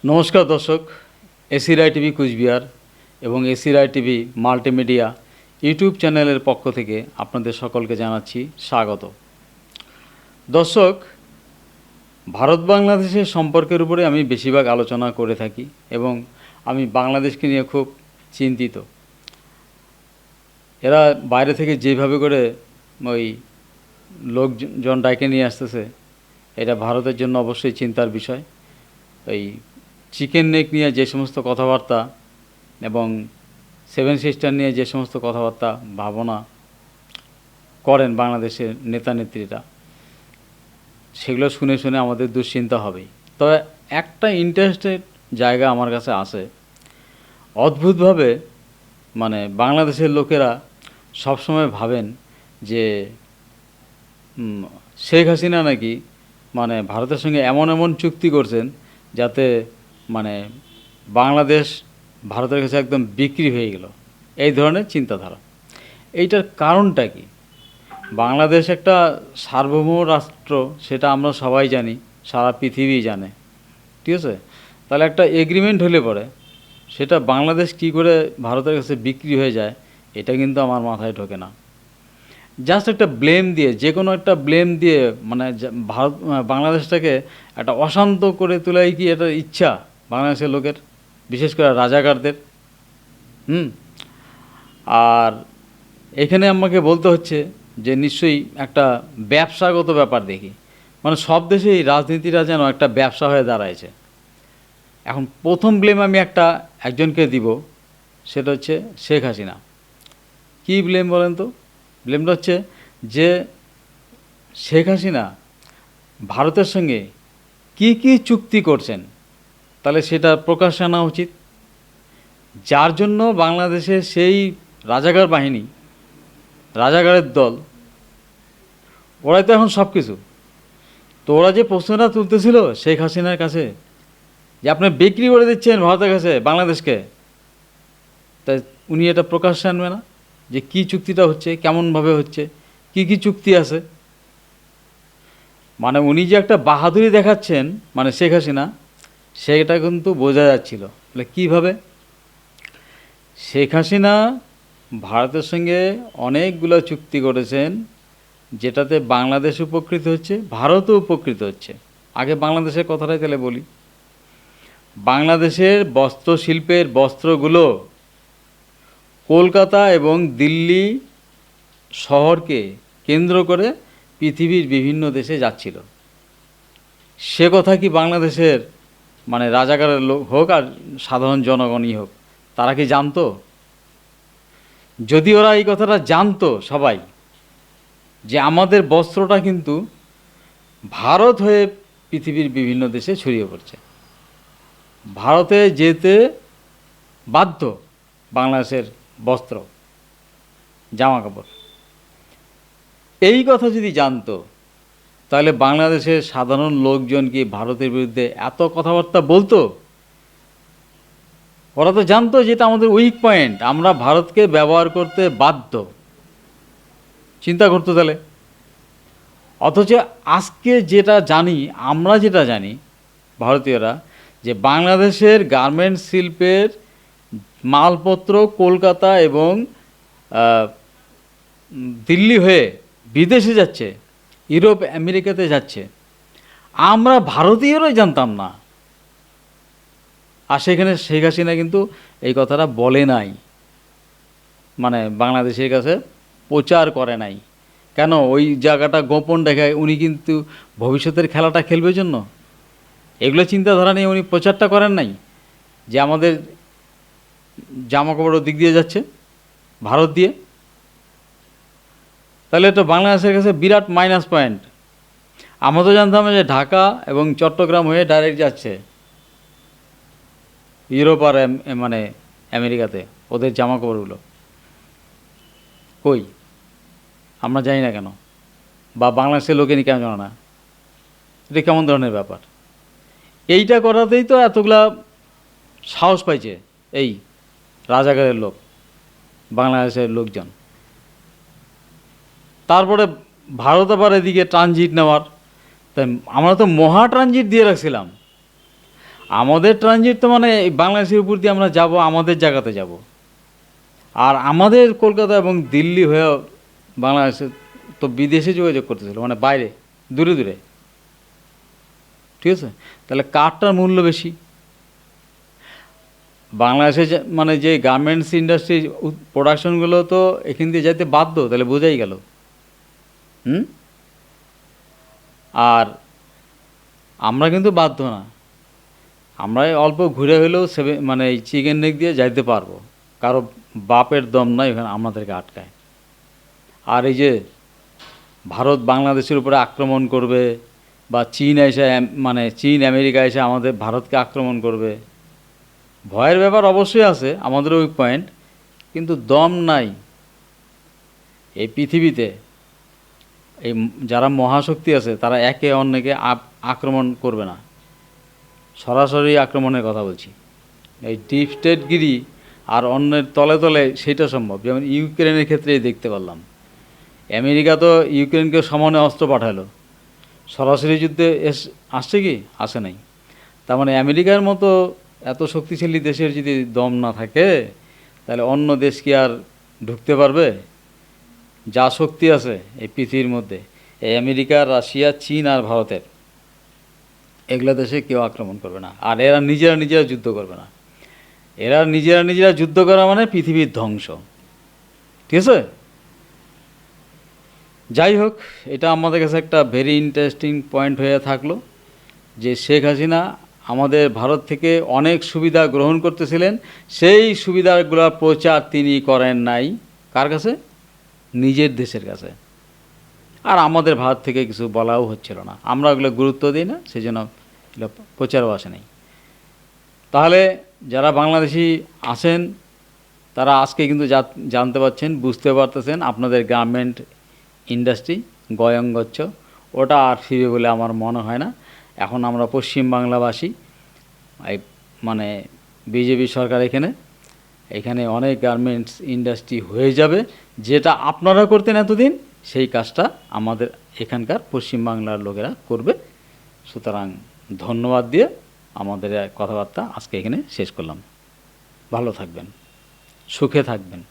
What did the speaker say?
নমস্কার দর্শক, এসি রায় টিভি কুচবিহার এবং এসি রায় টিভি মাল্টিমিডিয়া ইউটিউব চ্যানেলের পক্ষ থেকে আপনাদের সকলকে জানাচ্ছি স্বাগত। দর্শক, ভারত বাংলাদেশের সম্পর্কের উপরে আমি বেশিরভাগ আলোচনা করে থাকি এবং আমি বাংলাদেশকে নিয়ে খুব চিন্তিত। এরা বাইরে থেকে যেভাবে করে ওই লোকজন ডাইকে নিয়ে আসতেছে, এটা ভারতের জন্য অবশ্যই চিন্তার বিষয়। ওই চিকেন নেক নিয়ে যে সমস্ত কথাবার্তা এবং সেভেন সিস্টার নিয়ে যে সমস্ত কথাবার্তা ভাবনা করেন বাংলাদেশের নেতা নেত্রীরা, সেগুলো শুনে শুনে আমাদের দুশ্চিন্তা হবেই। তবে একটা ইন্টারেস্টেড জায়গা আমার কাছে আছে। অদ্ভুতভাবে বাংলাদেশের লোকেরা সবসময় ভাবেন যে শেখ হাসিনা নাকি ভারতের সঙ্গে এমন এমন চুক্তি করছেন যাতে বাংলাদেশ ভারতের কাছে একদম বিক্রি হয়ে গেল, এই ধরনের চিন্তাধারা। এইটার কারণটা কি? বাংলাদেশ একটা সার্বভৌম রাষ্ট্র, সেটা আমরা সবাই জানি, সারা পৃথিবী জানে, ঠিক আছে? তাহলে একটা এগ্রিমেন্ট হলে পরে সেটা বাংলাদেশ কী করে ভারতের কাছে বিক্রি হয়ে যায়, এটা কিন্তু আমার মাথায় ঢোকে না। জাস্ট একটা ব্লেম দিয়ে, যে কোনো একটা ব্লেম দিয়ে বাংলাদেশটাকে একটা অশান্ত করে তোলাই কি এটা ইচ্ছা বাংলাদেশের লোকের, বিশেষ করে রাজাকারদের? আর এখানে আমাকে বলতে হচ্ছে যে নিশ্চয়ই একটা ব্যবসাগত ব্যাপার দেখি। সব দেশেই রাজনীতিটা যেন একটা ব্যবসা হয়ে দাঁড়ায়ছে। এখন প্রথম ব্লেম আমি একজনকে দিব, সেটা হচ্ছে শেখ হাসিনা। কী ব্লেম বলেন তো? ব্লেমটা হচ্ছে যে শেখ হাসিনা ভারতের সঙ্গে কি কি চুক্তি করছেন, তাহলে সেটা প্রকাশ্যে আনা উচিত। যার জন্য বাংলাদেশের সেই রাজাকার বাহিনী, রাজাকারের দল, ওরাই তো এখন সব কিছু। তো ওরা যে প্রশ্নটা তুলতেছিল শেখ হাসিনার কাছে যে আপনি বিক্রি করে দিচ্ছেন ভারতের কাছে বাংলাদেশকে, তাই উনি এটা প্রকাশ্যে আনবে না যে কী চুক্তিটা হচ্ছে, কেমনভাবে হচ্ছে, কি কি চুক্তি আছে? উনি যে একটা বাহাদুরি দেখাচ্ছেন শেখ হাসিনা, সেটা কিন্তু বোঝা যাচ্ছিল। কীভাবে? শেখ হাসিনা ভারতের সঙ্গে অনেকগুলো চুক্তি করেছেন, যেটাতে বাংলাদেশ উপকৃত হচ্ছে, ভারতও উপকৃত হচ্ছে। আগে বাংলাদেশের কথাটাই তাহলে বলি। বাংলাদেশের বস্ত্রশিল্পের বস্ত্রগুলো কলকাতা এবং দিল্লি শহরকে কেন্দ্র করে পৃথিবীর বিভিন্ন দেশে যাচ্ছিল। সে কথা কি বাংলাদেশের রাজাকারের লোক হোক আর সাধারণ জনগণই হোক, তারা কি জানতো? যদি ওরা এই কথাটা জানতো সবাই, যে আমাদের বস্ত্রটা কিন্তু ভারত হয়ে পৃথিবীর বিভিন্ন দেশে ছড়িয়ে পড়ছে, ভারতে যেতে বাধ্য বাংলাদেশের বস্ত্র, জামা কাপড়, এই কথা যদি জানতো, তাহলে বাংলাদেশের সাধারণ লোকজন কি ভারতের বিরুদ্ধে এত কথাবার্তা বলতো? ওরা তো জানতো যেটা আমাদের উইক পয়েন্ট, আমরা ভারতকে ব্যবহার করতে বাধ্য। চিন্তা করতো তাহলে। অথচ আজকে যেটা জানি, আমরা যেটা জানি ভারতীয়রা, যে বাংলাদেশের গার্মেন্টস শিল্পের মালপত্র কলকাতা এবং দিল্লি হয়ে বিদেশে যাচ্ছে, ইউরোপ আমেরিকাতে যাচ্ছে, আমরা ভারতীয়রাই জানতাম না। আর সেখানে শেখ হাসিনা কিন্তু এই কথাটা বলে নাই, বাংলাদেশের কাছে প্রচার করে নাই। কেন? ওই জায়গাটা গোপন রেখায় উনি কিন্তু ভবিষ্যতের খেলাটা খেলবে জন্য এগুলো চিন্তাধারা নিয়ে উনি প্রচারটা করেন নাই, যে আমাদের জামা কাপড়ের দিক দিয়ে যাচ্ছে ভারত দিয়ে। তাহলে এটা বাংলাদেশের কাছে বিরাট মাইনাস পয়েন্ট। আমরা তো জানতাম যে ঢাকা এবং চট্টগ্রাম হয়ে ডাইরেক্ট যাচ্ছে ইউরোপ আর আমেরিকাতে ওদের জামা কাপড়গুলো। কই? আমরা জানি না কেন? বা বাংলাদেশের লোকেনি কেন জানো না? এটা কেমন ধরনের ব্যাপার? এইটা করাতেই তো এতগুলা সাহস পাইছে এই রাজাকারের লোক, বাংলাদেশের লোকজন। তারপরে ভারত আবার এদিকে ট্রানজিট নেওয়ার, তাই আমরা তো মহা ট্রানজিট দিয়ে রাখছিলাম। আমাদের ট্রানজিট তো মানে এই বাংলাদেশের উপর দিয়ে আমরা যাব, আমাদের জায়গাতে যাব। আর আমাদের কলকাতা এবং দিল্লি হয়ে বাংলাদেশে তো বিদেশে যোগাযোগ করতেছিল, মানে বাইরে, দূরে দূরে। ঠিক আছে, তাহলে কারটার মূল্য বেশি। বাংলাদেশে মানে যে গার্মেন্টস ইন্ডাস্ট্রি প্রোডাকশনগুলো তো এখান দিয়ে যাইতে বাধ্য, তাহলে বোঝাই গেল। আর আমরা কিন্তু বাধ্য না, আমরা অল্প ঘুরে হলেও মানে এই চিকেন নেক দিয়ে যাইতে পারবো, কারো বাপের দম নাই ওখানে আমাদেরকে আটকায়। আর এই যে ভারত বাংলাদেশের উপরে আক্রমণ করবে, বা চীন এসে মানে চীন আমেরিকা এসে আমাদের ভারতকে আক্রমণ করবে, ভয়ের ব্যাপার অবশ্যই আছে, আমাদের ওই পয়েন্ট, কিন্তু দম নাই। এই পৃথিবীতে এই যারা মহাশক্তি আছে তারা একে অন্যকে আক্রমণ করবে না, সরাসরি আক্রমণের কথা বলছি। এই ডিপ স্টেটগিরি আর অন্যের তলে তলে সেটা সম্ভব। যেমন ইউক্রেনের ক্ষেত্রেই দেখতে পারলাম, আমেরিকা তো ইউক্রেনকে সমানে অস্ত্র পাঠালো, সরাসরি যুদ্ধে আসছে কি? আসে নাই। তার মানে আমেরিকার মতো এত শক্তিশালী দেশের যদি দম না থাকে, তাহলে অন্য দেশ কি আর ঢুকতে পারবে? যা শক্তি আছে এই পৃথিবীর মধ্যে, এই আমেরিকা, রাশিয়া, চীন আর ভারতের, এগুলো দেশে কেউ আক্রমণ করবে না। আর এরা নিজেরা যুদ্ধ করবে না। এরা নিজেরা যুদ্ধ করা মানে পৃথিবীর ধ্বংস। ঠিক আছে, যাই হোক, এটা আমাদের কাছে একটা ভেরি ইন্টারেস্টিং পয়েন্ট হয়ে থাকলো যে শেখ হাসিনা আমাদের ভারত থেকে অনেক সুবিধা গ্রহণ করতেছিলেন, সেই সুবিধাগুলোর প্রচার তিনি করেন নাই। কার কাছে? নিজের দেশের কাছে। আর আমাদের ভারত থেকে কিছু বলাও হচ্ছিল না, আমরা ওগুলো গুরুত্ব দিই না, সেই জন্য এগুলো প্রচারও আসে নাই। তাহলে যারা বাংলাদেশি আছেন তারা আজকে কিন্তু জানতে পারছেন, বুঝতে পারতেছেন আপনাদের গার্মেন্ট ইন্ডাস্ট্রি গয়ঙ্গচ্ছ, ওটা আর ফিরে বলে আমার মনে হয় না। এখন আমরা পশ্চিমবাংলাবাসী, এই মানে বিজেপি সরকার এখানে অনেক গার্মেন্টস ইন্ডাস্ট্রি হয়ে যাবে, যেটা আপনারা করতেন এতদিন, সেই কাজটা আমাদের এখানকার পশ্চিমবাংলার লোকেরা করবে। সুতরাং ধন্যবাদ দিয়ে আমাদের কথাবার্তা আজকে এখানে শেষ করলাম। ভালো থাকবেন, সুখে থাকবেন।